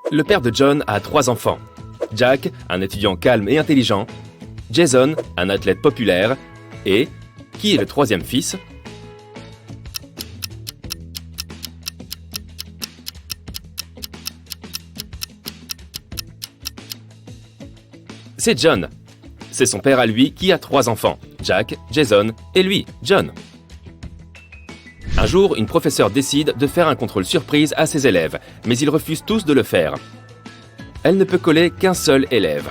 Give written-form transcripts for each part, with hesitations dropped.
Le père de John a 3 enfants. Jack, un étudiant calme et intelligent. Jason, un athlète populaire. Et qui est le 3e fils? C'est John. C'est son père à lui qui a 3 enfants. Jack, Jason et lui, John. Un jour, une professeure décide de faire un contrôle surprise à ses élèves, mais ils refusent tous de le faire. Elle ne peut coller qu'un seul élève.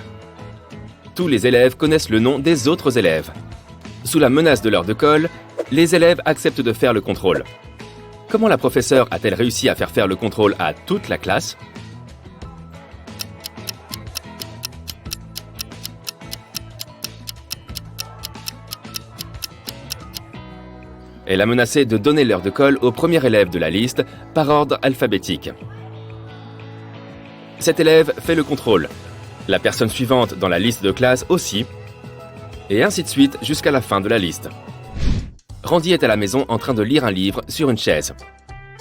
Tous les élèves connaissent le nom des autres élèves. Sous la menace de l'heure de colle, les élèves acceptent de faire le contrôle. Comment la professeure a-t-elle réussi à faire faire le contrôle à toute la classe? Elle a menacé de donner l'heure de colle au premier élève de la liste par ordre alphabétique. Cet élève fait le contrôle. La personne suivante dans la liste de classe aussi. Et ainsi de suite jusqu'à la fin de la liste. Randy est à la maison en train de lire un livre sur une chaise.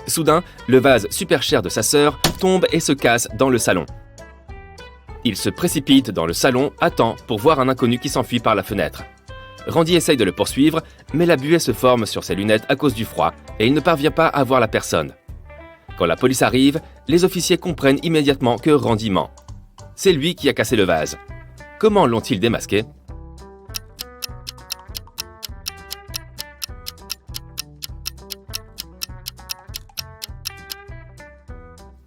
Soudain, le vase super cher de sa sœur tombe et se casse dans le salon. Il se précipite dans le salon à temps pour voir un inconnu qui s'enfuit par la fenêtre. Randy essaye de le poursuivre, mais la buée se forme sur ses lunettes à cause du froid et il ne parvient pas à voir la personne. Quand la police arrive, les officiers comprennent immédiatement que Randy ment. C'est lui qui a cassé le vase. Comment l'ont-ils démasqué?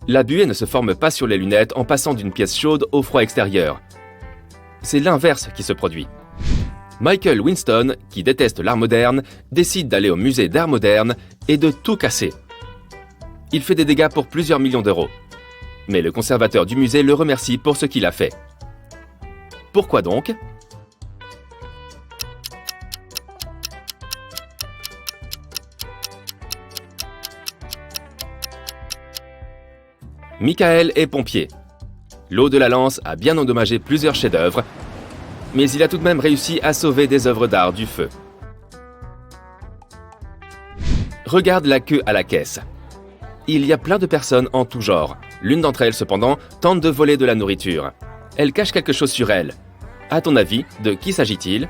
La buée ne se forme pas sur les lunettes en passant d'une pièce chaude au froid extérieur. C'est l'inverse qui se produit. Michael Winston, qui déteste l'art moderne, décide d'aller au musée d'art moderne et de tout casser. Il fait des dégâts pour plusieurs millions d'euros. Mais le conservateur du musée le remercie pour ce qu'il a fait. Pourquoi donc? Michael est pompier. L'eau de la lance a bien endommagé plusieurs chefs-d'œuvre, mais il a tout de même réussi à sauver des œuvres d'art du feu. Regarde la queue à la caisse. Il y a plein de personnes en tout genre. L'une d'entre elles, cependant, tente de voler de la nourriture. Elle cache quelque chose sur elle. À ton avis, de qui s'agit-il?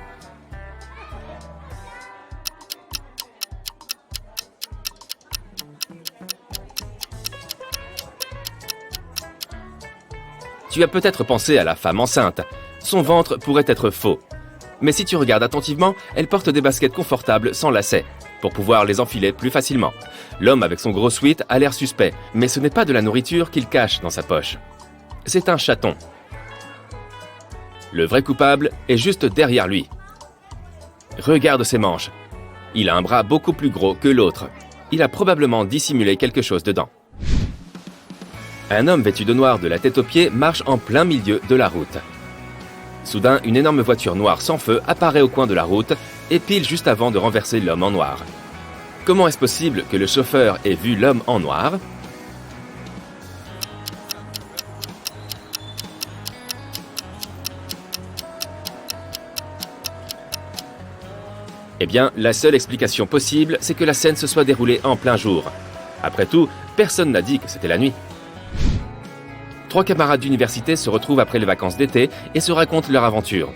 Tu as peut-être pensé à la femme enceinte. Son ventre pourrait être faux. Mais si tu regardes attentivement, elle porte des baskets confortables sans lacets, pour pouvoir les enfiler plus facilement. L'homme avec son gros sweat a l'air suspect, mais ce n'est pas de la nourriture qu'il cache dans sa poche. C'est un chaton. Le vrai coupable est juste derrière lui. Regarde ses manches. Il a un bras beaucoup plus gros que l'autre. Il a probablement dissimulé quelque chose dedans. Un homme vêtu de noir de la tête aux pieds marche en plein milieu de la route. Soudain, une énorme voiture noire sans feu apparaît au coin de la route et pile juste avant de renverser l'homme en noir. Comment est-ce possible que le chauffeur ait vu l'homme en noir? Eh bien, la seule explication possible, c'est que la scène se soit déroulée en plein jour. Après tout, personne n'a dit que c'était la nuit. 3 camarades d'université se retrouvent après les vacances d'été et se racontent leur aventure.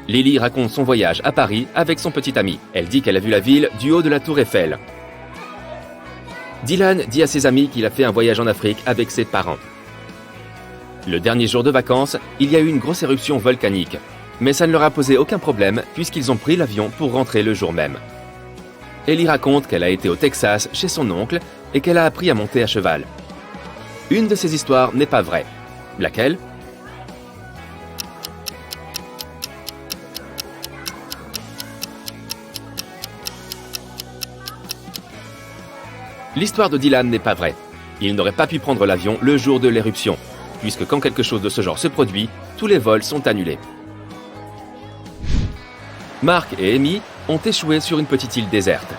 Lily raconte son voyage à Paris avec son petit ami. Elle dit qu'elle a vu la ville du haut de la tour Eiffel. Dylan dit à ses amis qu'il a fait un voyage en Afrique avec ses parents. Le dernier jour de vacances, il y a eu une grosse éruption volcanique. Mais ça ne leur a posé aucun problème puisqu'ils ont pris l'avion pour rentrer le jour même. Ellie raconte qu'elle a été au Texas chez son oncle et qu'elle a appris à monter à cheval. Une de ces histoires n'est pas vraie. Laquelle? L'histoire de Dylan n'est pas vraie. Il n'aurait pas pu prendre l'avion le jour de l'éruption, puisque quand quelque chose de ce genre se produit, tous les vols sont annulés. Mark et Amy ont échoué sur une petite île déserte,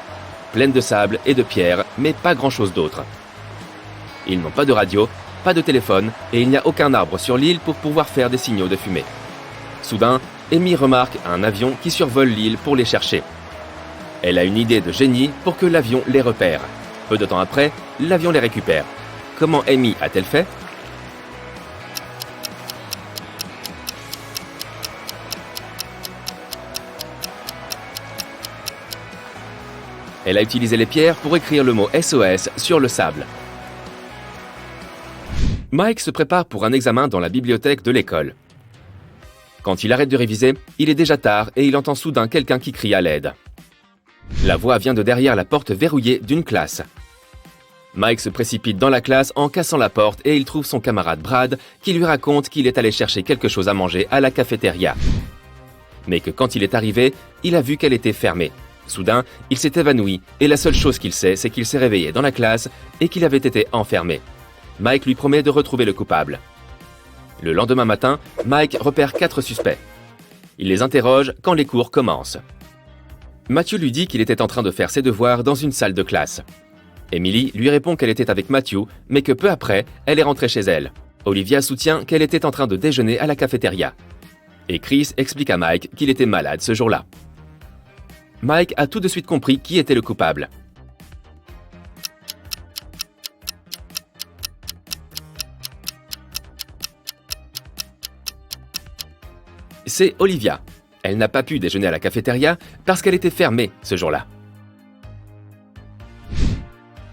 pleine de sable et de pierres, mais pas grand-chose d'autre. Ils n'ont pas de radio, pas de téléphone, et il n'y a aucun arbre sur l'île pour pouvoir faire des signaux de fumée. Soudain, Amy remarque un avion qui survole l'île pour les chercher. Elle a une idée de génie pour que l'avion les repère. Peu de temps après, l'avion les récupère. Comment Amy a-t-elle fait? Elle a utilisé les pierres pour écrire le mot SOS sur le sable. Mike se prépare pour un examen dans la bibliothèque de l'école. Quand il arrête de réviser, il est déjà tard et il entend soudain quelqu'un qui crie à l'aide. La voix vient de derrière la porte verrouillée d'une classe. Mike se précipite dans la classe en cassant la porte et il trouve son camarade Brad qui lui raconte qu'il est allé chercher quelque chose à manger à la cafétéria. Mais que quand il est arrivé, il a vu qu'elle était fermée. Soudain, il s'est évanoui et la seule chose qu'il sait, c'est qu'il s'est réveillé dans la classe et qu'il avait été enfermé. Mike lui promet de retrouver le coupable. Le lendemain matin, Mike repère 4 suspects. Il les interroge quand les cours commencent. Matthew lui dit qu'il était en train de faire ses devoirs dans une salle de classe. Emily lui répond qu'elle était avec Matthew, mais que peu après, elle est rentrée chez elle. Olivia soutient qu'elle était en train de déjeuner à la cafétéria. Et Chris explique à Mike qu'il était malade ce jour-là. Mike a tout de suite compris qui était le coupable. C'est Olivia. Elle n'a pas pu déjeuner à la cafétéria parce qu'elle était fermée ce jour-là.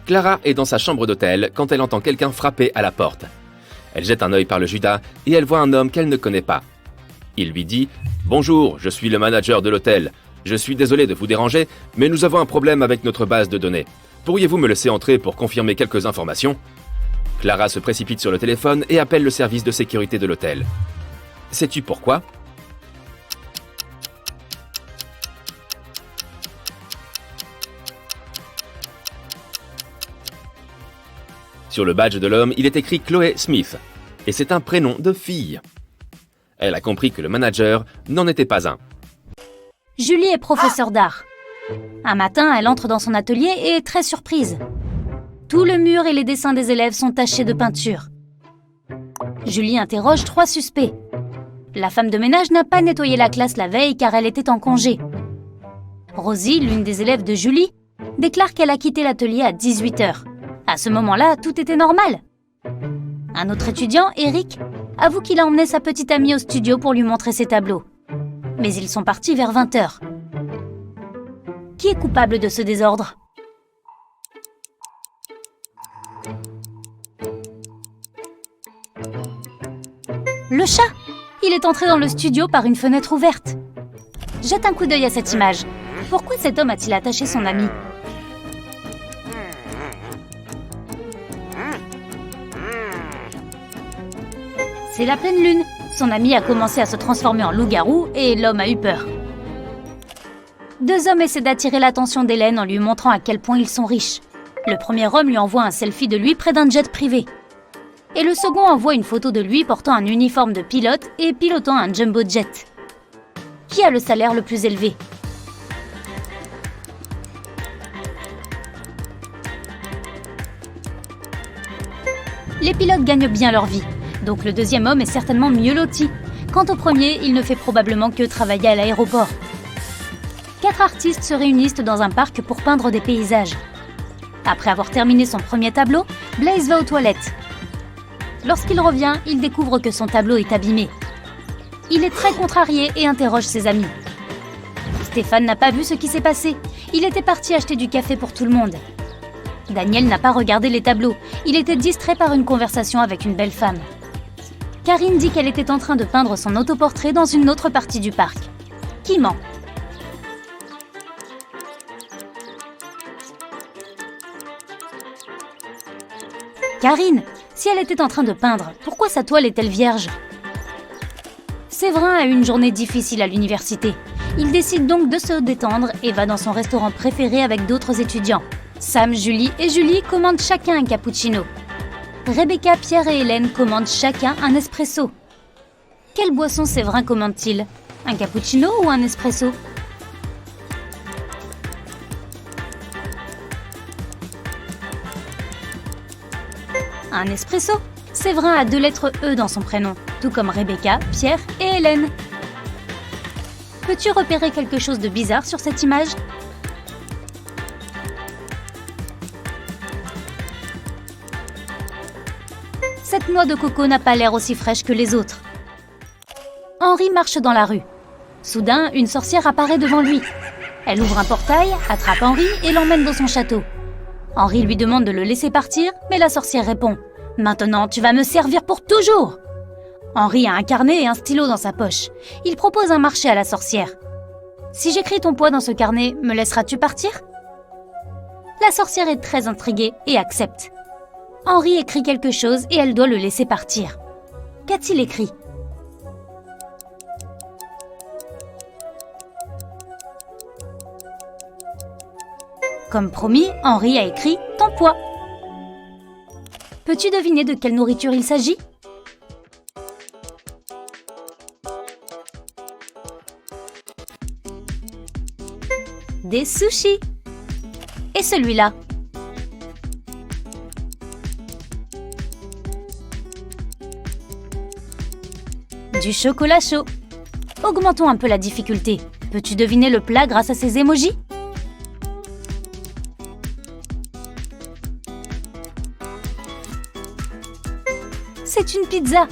Clara est dans sa chambre d'hôtel quand elle entend quelqu'un frapper à la porte. Elle jette un œil par le judas et elle voit un homme qu'elle ne connaît pas. Il lui dit « Bonjour, je suis le manager de l'hôtel. Je suis désolé de vous déranger, mais nous avons un problème avec notre base de données. Pourriez-vous me laisser entrer pour confirmer quelques informations ?» Clara se précipite sur le téléphone et appelle le service de sécurité de l'hôtel. Sais-tu pourquoi ? Sur le badge de l'homme, il est écrit Chloé Smith, et c'est un prénom de fille. Elle a compris que le manager n'en était pas un. Julie est professeure d'art. Un matin, elle entre dans son atelier et est très surprise. Tout le mur et les dessins des élèves sont tachés de peinture. Julie interroge 3 suspects. La femme de ménage n'a pas nettoyé la classe la veille car elle était en congé. Rosie, l'une des élèves de Julie, déclare qu'elle a quitté l'atelier à 18h. À ce moment-là, tout était normal. Un autre étudiant, Eric, avoue qu'il a emmené sa petite amie au studio pour lui montrer ses tableaux. Mais ils sont partis vers 20h. Qui est coupable de ce désordre ? Le chat ! Il est entré dans le studio par une fenêtre ouverte. Jette un coup d'œil à cette image. Pourquoi cet homme a-t-il attaché son ami ? C'est la pleine lune. Son ami a commencé à se transformer en loup-garou et l'homme a eu peur. 2 hommes essaient d'attirer l'attention d'Hélène en lui montrant à quel point ils sont riches. Le premier homme lui envoie un selfie de lui près d'un jet privé. Et le second envoie une photo de lui portant un uniforme de pilote et pilotant un jumbo jet. Qui a le salaire le plus élevé ? Les pilotes gagnent bien leur vie. Donc le deuxième homme est certainement mieux loti. Quant au premier, il ne fait probablement que travailler à l'aéroport. 4 artistes se réunissent dans un parc pour peindre des paysages. Après avoir terminé son premier tableau, Blaze va aux toilettes. Lorsqu'il revient, il découvre que son tableau est abîmé. Il est très contrarié et interroge ses amis. Stéphane n'a pas vu ce qui s'est passé. Il était parti acheter du café pour tout le monde. Daniel n'a pas regardé les tableaux. Il était distrait par une conversation avec une belle femme. Karine dit qu'elle était en train de peindre son autoportrait dans une autre partie du parc. Qui ment ? Karine, si elle était en train de peindre, pourquoi sa toile est-elle vierge ? Séverin a eu une journée difficile à l'université. Il décide donc de se détendre et va dans son restaurant préféré avec d'autres étudiants. Sam, Julie et Julie commandent chacun un cappuccino. Rebecca, Pierre et Hélène commandent chacun un espresso. Quelle boisson Séverin commande-t-il ? Un cappuccino ou un espresso ? Un espresso. Séverin a 2 lettres E dans son prénom, tout comme Rebecca, Pierre et Hélène. Peux-tu repérer quelque chose de bizarre sur cette image ? Cette noix de coco n'a pas l'air aussi fraîche que les autres. Henri marche dans la rue. Soudain, une sorcière apparaît devant lui. Elle ouvre un portail, attrape Henri et l'emmène dans son château. Henri lui demande de le laisser partir, mais la sorcière répond « Maintenant, tu vas me servir pour toujours !» Henri a un carnet et un stylo dans sa poche. Il propose un marché à la sorcière. « Si j'écris ton poids dans ce carnet, me laisseras-tu partir ?» La sorcière est très intriguée et accepte. Henri écrit quelque chose et elle doit le laisser partir. Qu'a-t-il écrit ? Comme promis, Henri a écrit « ton poids ». Peux-tu deviner de quelle nourriture il s'agit ? Des sushis. Et celui-là ? Du chocolat chaud. Augmentons un peu la difficulté. Peux-tu deviner le plat grâce à ces émojis ? C'est une pizza.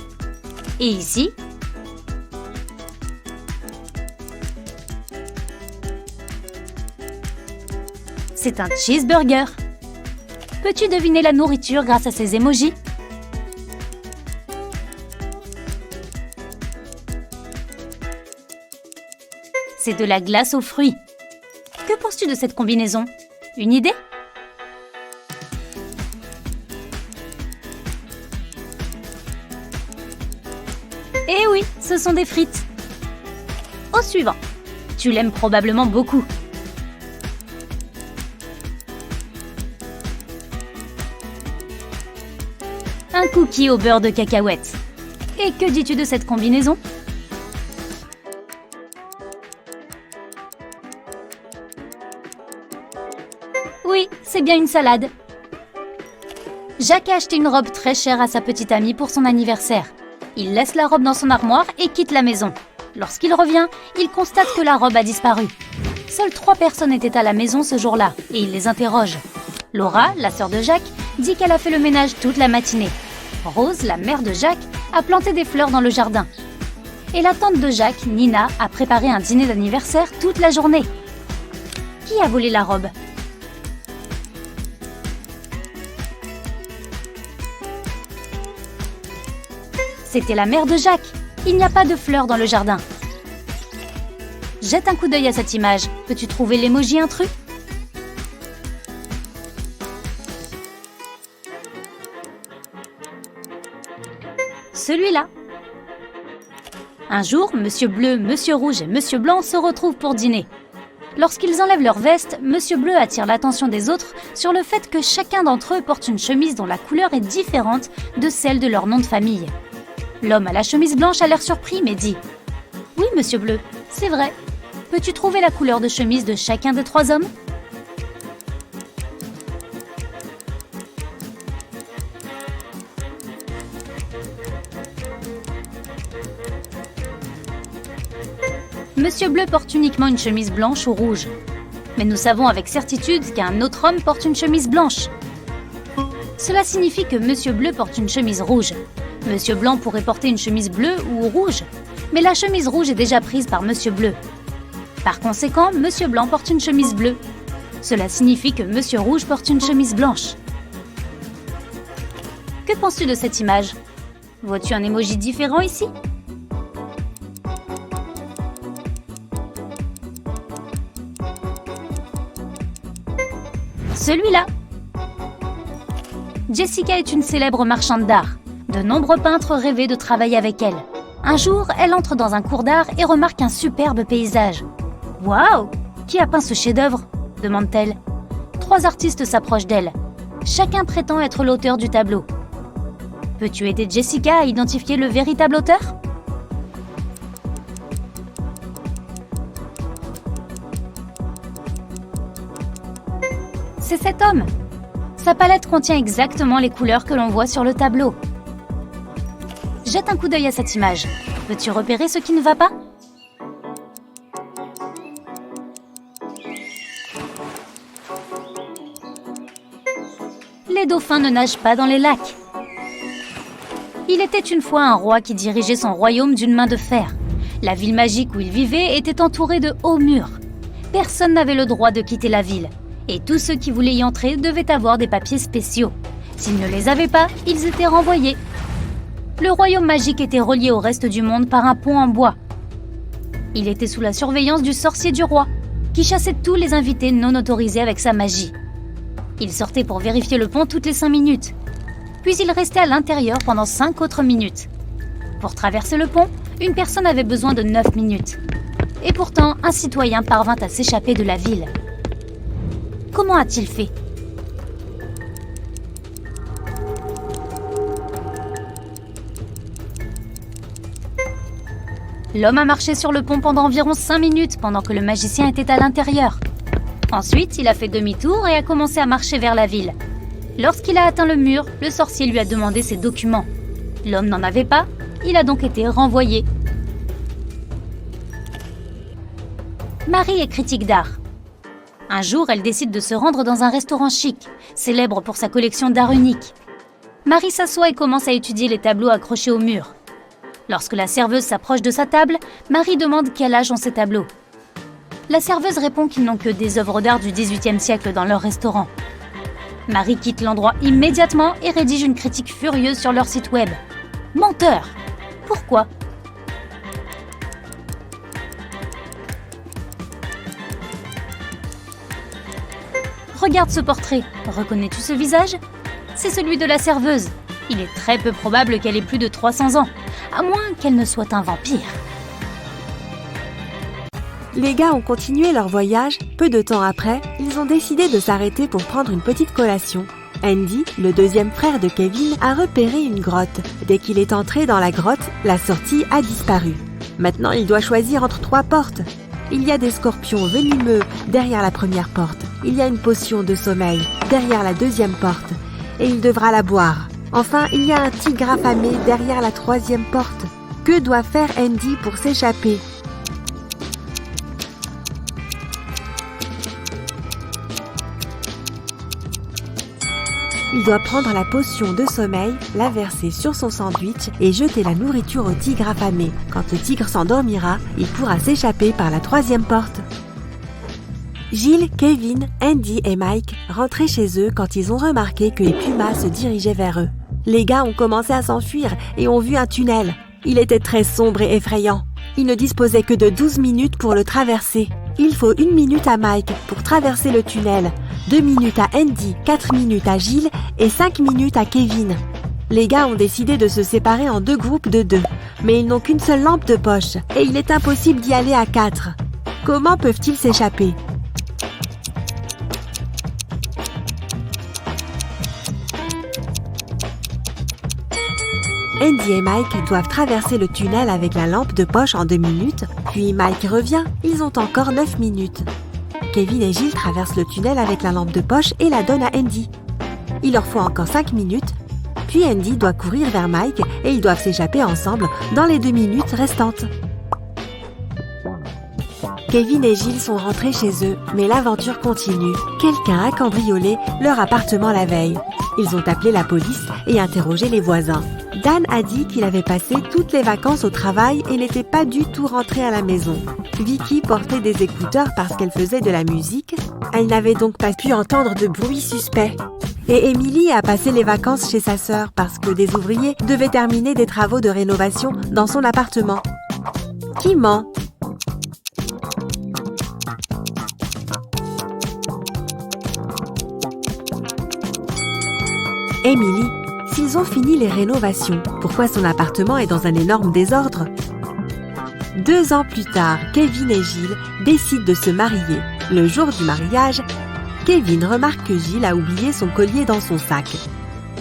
Et ici ? C'est un cheeseburger. Peux-tu deviner la nourriture grâce à ces émojis ? C'est de la glace aux fruits. Que penses-tu de cette combinaison ? Une idée ? Eh oui, ce sont des frites. Au suivant. Tu l'aimes probablement beaucoup. Un cookie au beurre de cacahuète. Et que dis-tu de cette combinaison ? Oui, c'est bien une salade. Jacques a acheté une robe très chère à sa petite amie pour son anniversaire. Il laisse la robe dans son armoire et quitte la maison. Lorsqu'il revient, il constate que la robe a disparu. Seules 3 personnes étaient à la maison ce jour-là et il les interroge. Laura, la sœur de Jacques, dit qu'elle a fait le ménage toute la matinée. Rose, la mère de Jacques, a planté des fleurs dans le jardin. Et la tante de Jacques, Nina, a préparé un dîner d'anniversaire toute la journée. Qui a volé la robe ? C'était la mère de Jacques. Il n'y a pas de fleurs dans le jardin. Jette un coup d'œil à cette image. Peux-tu trouver l'émoji intrus ? Celui-là. Un jour, Monsieur Bleu, Monsieur Rouge et Monsieur Blanc se retrouvent pour dîner. Lorsqu'ils enlèvent leur veste, Monsieur Bleu attire l'attention des autres sur le fait que chacun d'entre eux porte une chemise dont la couleur est différente de celle de leur nom de famille. L'homme à la chemise blanche a l'air surpris mais dit « Oui, Monsieur Bleu, c'est vrai. Peux-tu trouver la couleur de chemise de chacun des 3 hommes ?» Monsieur Bleu porte uniquement une chemise blanche ou rouge. Mais nous savons avec certitude qu'un autre homme porte une chemise blanche. Cela signifie que Monsieur Bleu porte une chemise rouge. Monsieur Blanc pourrait porter une chemise bleue ou rouge, mais la chemise rouge est déjà prise par Monsieur Bleu. Par conséquent, Monsieur Blanc porte une chemise bleue. Cela signifie que Monsieur Rouge porte une chemise blanche. Que penses-tu de cette image ? Vois-tu un émoji différent ici ? Celui-là. Jessica est une célèbre marchande d'art. De nombreux peintres rêvaient de travailler avec elle. Un jour, elle entre dans un cours d'art et remarque un superbe paysage. « Waouh ! Qui a peint ce chef-d'œuvre ?» demande-t-elle. 3 artistes s'approchent d'elle. Chacun prétend être l'auteur du tableau. Peux-tu aider Jessica à identifier le véritable auteur ? C'est cet homme. Sa palette contient exactement les couleurs que l'on voit sur le tableau. Jette un coup d'œil à cette image. Peux-tu repérer ce qui ne va pas ? Les dauphins ne nagent pas dans les lacs. Il était une fois un roi qui dirigeait son royaume d'une main de fer. La ville magique où il vivait était entourée de hauts murs. Personne n'avait le droit de quitter la ville, et tous ceux qui voulaient y entrer devaient avoir des papiers spéciaux. S'ils ne les avaient pas, ils étaient renvoyés. Le royaume magique était relié au reste du monde par un pont en bois. Il était sous la surveillance du sorcier du roi, qui chassait tous les invités non autorisés avec sa magie. Il sortait pour vérifier le pont toutes les 5 minutes. Puis il restait à l'intérieur pendant 5 autres minutes. Pour traverser le pont, une personne avait besoin de 9 minutes. Et pourtant, un citoyen parvint à s'échapper de la ville. Comment a-t-il fait ? L'homme a marché sur le pont pendant environ 5 minutes pendant que le magicien était à l'intérieur. Ensuite, il a fait demi-tour et a commencé à marcher vers la ville. Lorsqu'il a atteint le mur, le sorcier lui a demandé ses documents. L'homme n'en avait pas, il a donc été renvoyé. Marie est critique d'art. Un jour, elle décide de se rendre dans un restaurant chic, célèbre pour sa collection d'art unique. Marie s'assoit et commence à étudier les tableaux accrochés au mur. Lorsque la serveuse s'approche de sa table, Marie demande quel âge ont ces tableaux. La serveuse répond qu'ils n'ont que des œuvres d'art du XVIIIe siècle dans leur restaurant. Marie quitte l'endroit immédiatement et rédige une critique furieuse sur leur site web. Menteur! Pourquoi? Regarde ce portrait. Reconnais-tu ce visage? C'est celui de la serveuse. Il est très peu probable qu'elle ait plus de 300 ans, à moins qu'elle ne soit un vampire. Les gars ont continué leur voyage. Peu de temps après, ils ont décidé de s'arrêter pour prendre une petite collation. Andy, le deuxième frère de Kevin, a repéré une grotte. Dès qu'il est entré dans la grotte, la sortie a disparu. Maintenant, il doit choisir entre 3 portes. Il y a des scorpions venimeux derrière la première porte. Il y a une potion de sommeil derrière la deuxième porte. Et il devra la boire. Enfin, il y a un tigre affamé derrière la 3e porte. Que doit faire Andy pour s'échapper? Il doit prendre la potion de sommeil, la verser sur son sandwich et jeter la nourriture au tigre affamé. Quand le tigre s'endormira, il pourra s'échapper par la 3e porte. Gilles, Kevin, Andy et Mike rentraient chez eux quand ils ont remarqué que les pumas se dirigeaient vers eux. Les gars ont commencé à s'enfuir et ont vu un tunnel. Il était très sombre et effrayant. Ils ne disposaient que de 12 minutes pour le traverser. Il faut 1 minute à Mike pour traverser le tunnel, 2 minutes à Andy, 4 minutes à Gilles et 5 minutes à Kevin. Les gars ont décidé de se séparer en 2 groupes de 2, mais ils n'ont qu'une seule lampe de poche et il est impossible d'y aller à 4. Comment peuvent-ils s'échapper ? Andy et Mike doivent traverser le tunnel avec la lampe de poche en 2 minutes, puis Mike revient, ils ont encore 9 minutes. Kevin et Gilles traversent le tunnel avec la lampe de poche et la donnent à Andy. Il leur faut encore 5 minutes, puis Andy doit courir vers Mike et ils doivent s'échapper ensemble dans les 2 minutes restantes. Kevin et Gilles sont rentrés chez eux, mais l'aventure continue. Quelqu'un a cambriolé leur appartement la veille. Ils ont appelé la police et interrogé les voisins. Dan a dit qu'il avait passé toutes les vacances au travail et n'était pas du tout rentré à la maison. Vicky portait des écouteurs parce qu'elle faisait de la musique. Elle n'avait donc pas pu entendre de bruit suspect. Et Emily a passé les vacances chez sa sœur parce que des ouvriers devaient terminer des travaux de rénovation dans son appartement. Qui ment ? Emily, s'ils ont fini les rénovations, pourquoi son appartement est dans un énorme désordre ? 2 ans plus tard, Kevin et Gilles décident de se marier. Le jour du mariage, Kevin remarque que Gilles a oublié son collier dans son sac.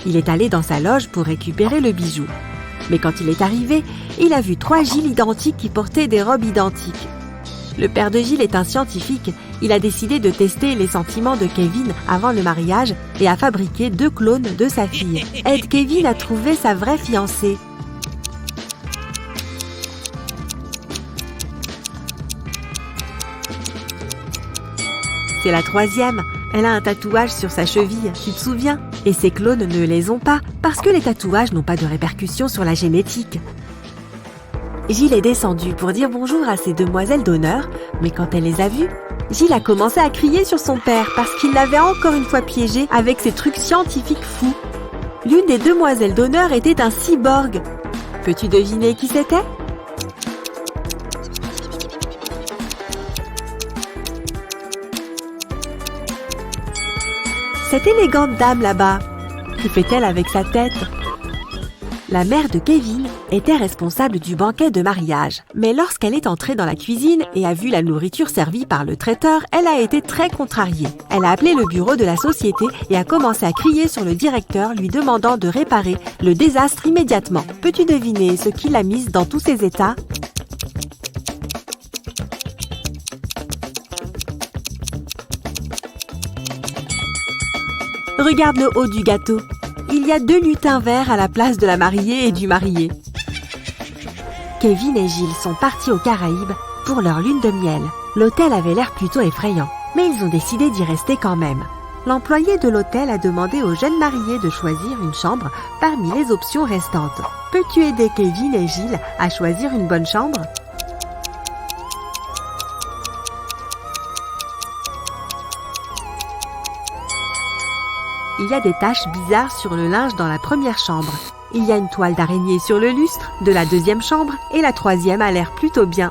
Il est allé dans sa loge pour récupérer le bijou. Mais quand il est arrivé, il a vu 3 Gilles identiques qui portaient des robes identiques. Le père de Gilles est un scientifique. Il a décidé de tester les sentiments de Kevin avant le mariage et a fabriqué 2 clones de sa fille. Aide Kevin à trouver sa vraie fiancée. C'est la 3e. Elle a un tatouage sur sa cheville, tu te souviens? Et ses clones ne les ont pas, parce que les tatouages n'ont pas de répercussions sur la génétique. Gilles est descendu pour dire bonjour à ses demoiselles d'honneur, mais quand elle les a vues, Gilles a commencé à crier sur son père parce qu'il l'avait encore une fois piégé avec ses trucs scientifiques fous. L'une des demoiselles d'honneur était un cyborg. Peux-tu deviner qui c'était? Cette élégante dame là-bas, que fait-elle avec sa tête? La mère de Kevin était responsable du banquet de mariage. Mais lorsqu'elle est entrée dans la cuisine et a vu la nourriture servie par le traiteur, elle a été très contrariée. Elle a appelé le bureau de la société et a commencé à crier sur le directeur, lui demandant de réparer le désastre immédiatement. Peux-tu deviner ce qui l'a mise dans tous ces états? Regarde le haut du gâteau. Il y a 2 lutins verts à la place de la mariée et du marié. Kevin et Gilles sont partis aux Caraïbes pour leur lune de miel. L'hôtel avait l'air plutôt effrayant, mais ils ont décidé d'y rester quand même. L'employé de l'hôtel a demandé aux jeunes mariés de choisir une chambre parmi les options restantes. Peux-tu aider Kevin et Gilles à choisir une bonne chambre? Il y a des taches bizarres sur le linge dans la première chambre. Il y a une toile d'araignée sur le lustre de la deuxième chambre et la troisième a l'air plutôt bien.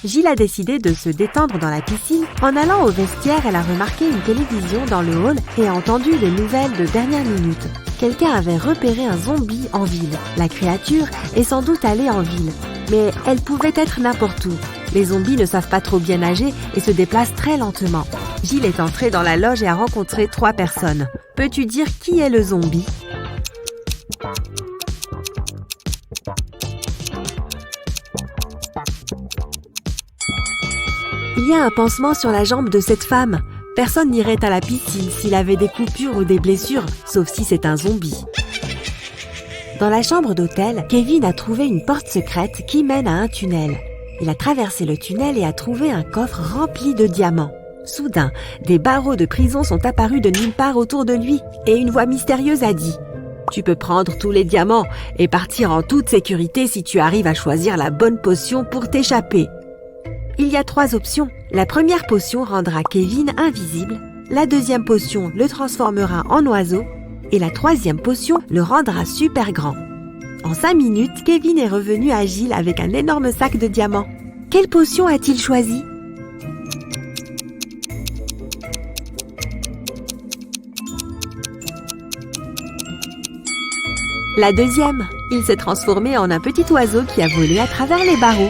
Gilles a décidé de se détendre dans la piscine. En allant au vestiaire, elle a remarqué une télévision dans le hall et a entendu les nouvelles de dernière minute. Quelqu'un avait repéré un zombie en ville. La créature est sans doute allée en ville, mais elle pouvait être n'importe où. Les zombies ne savent pas trop bien nager et se déplacent très lentement. Gilles est entré dans la loge et a rencontré 3 personnes. Peux-tu dire qui est le zombie? Il y a un pansement sur la jambe de cette femme. Personne n'irait à la piscine s'il avait des coupures ou des blessures, sauf si c'est un zombie. Dans la chambre d'hôtel, Kevin a trouvé une porte secrète qui mène à un tunnel. Il a traversé le tunnel et a trouvé un coffre rempli de diamants. Soudain, des barreaux de prison sont apparus de nulle part autour de lui et une voix mystérieuse a dit « Tu peux prendre tous les diamants et partir en toute sécurité si tu arrives à choisir la bonne potion pour t'échapper. » Il y a 3 options. La première potion rendra Kevin invisible, la deuxième potion le transformera en oiseau et la troisième potion le rendra super grand. En 5 minutes, Kevin est revenu à Gilles avec un énorme sac de diamants. Quelle potion a-t-il choisi? La deuxième. Il s'est transformé en un petit oiseau qui a volé à travers les barreaux.